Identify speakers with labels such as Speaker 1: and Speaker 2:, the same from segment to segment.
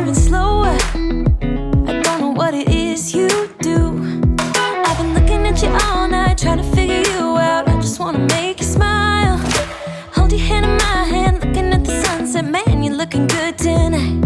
Speaker 1: moving slower. I don't know what it is you do. I've been looking at you all night, trying to figure you out. I just wanna make you smile. Hold your hand in my hand, looking at the sunset. Man, you're looking good tonight.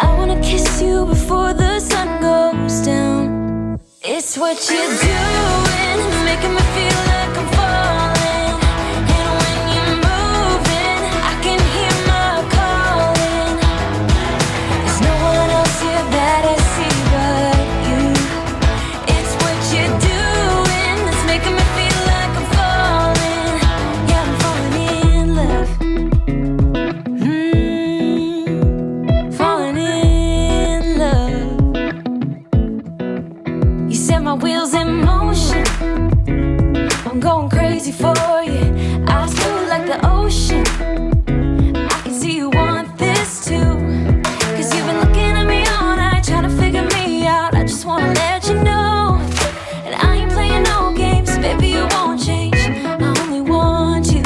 Speaker 1: I wanna kiss you before the sun goes down. It's what you're doing, it's making me feel like I'm falling. And when you're moving, I can hear my calling. There's no one else here that I see but you. It's what you're doing, it's making me feel like I'm falling. Yeah, I'm falling in love. Falling in love. You set my wheels in motion. I'm going crazy for you. Eyes blue like the ocean. I can see you want this too. Cause you've been looking at me all night, trying to figure me out. I just wanna let you know. And I ain't playing no games, baby, you won't change. I only want you.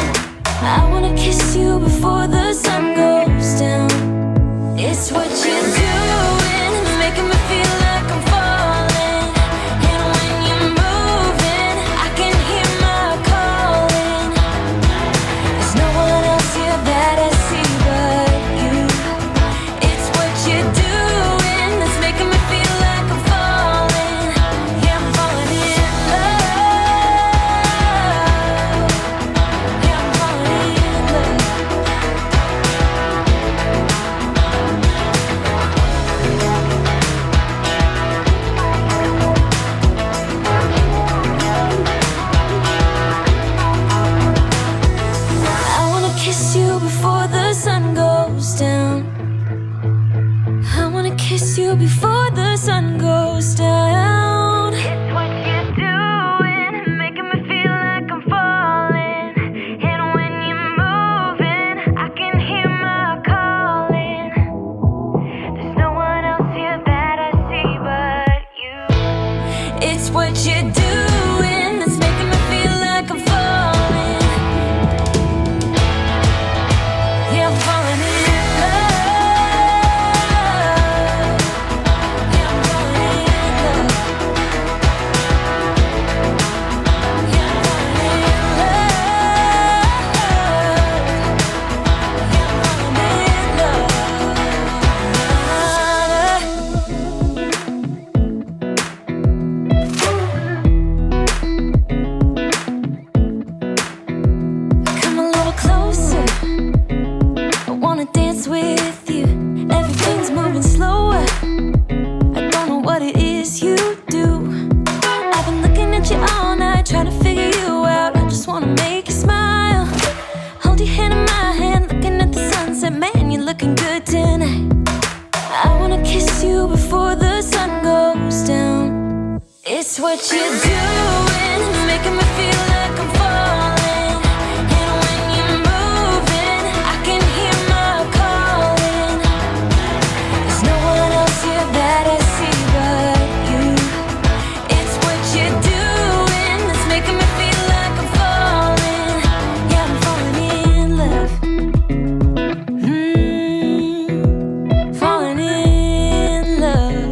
Speaker 1: I wanna kiss you before the sun goes down. It's what you're doing, it's making me feel like I'm falling. And when you're moving, I can hear my calling. There's no one else here that I see but you. It's what you're doing, it's making me feel like I'm falling. Yeah, I'm falling in love. Yeah, I'm falling in love. I wanna kiss you before the sun goes down. I wanna kiss you before the sun goes down. It's what you're doing, making me feel like I'm falling. And when you're moving, I can hear my calling. There's no one else here that I see but you. It's what you're doing, it's making me feel like I'm falling. Yeah, I'm falling in love. Yeah, I'm falling in love. Yeah, I'm falling in love. Come a little closer. I wanna dance with you. Everything's moving slower. I don't know what it is you do. I've been looking at you all night, trying to figure you out. I just wanna make you smile. Hold your hand in my hand, looking at the sunset. Man, you're looking good tonight. I wanna kiss you before the sun goes down. It's what you're doing, it's making me feel like I'm falling. And when you're moving, I can hear my calling. There's no one else here that I see but you. It's what you're doing, it's making me feel like I'm falling. Yeah, I'm falling in love. Falling in love.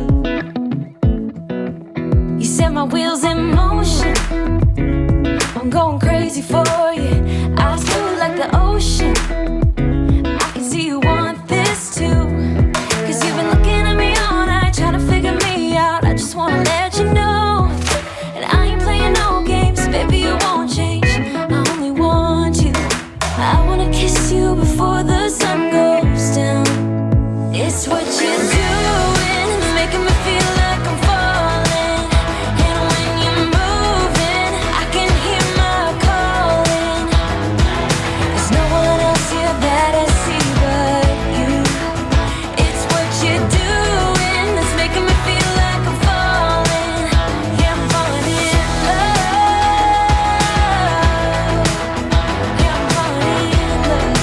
Speaker 1: You set my wheels in motion. I'm going crazy for you. Eyes blue like the ocean. I can see you want this too. Cause you've been looking at me all night, trying to figure me out. I just wanna let you know. And I ain't playing no games, baby, you won't change. I only want you. I wanna kiss you before the sun goes down. It's what you're doing, it's making me feel like I'm falling. And when you're moving, I can hear my calling. There's no one else here that I see but you. It's what you're doing, it's making me feel like I'm falling. Yeah, I'm falling in love. Yeah, I'm falling in love.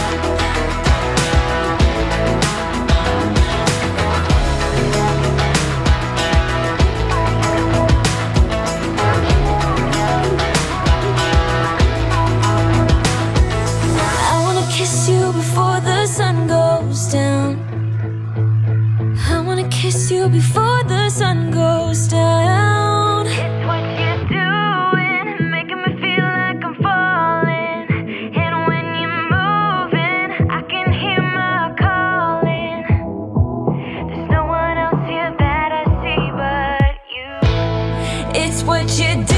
Speaker 1: kiss you before the sun goes down.
Speaker 2: It's what you're doing, making me feel like I'm falling. And when you're moving, I can hear my calling. There's no one else here that I see but you.
Speaker 1: It's what you do.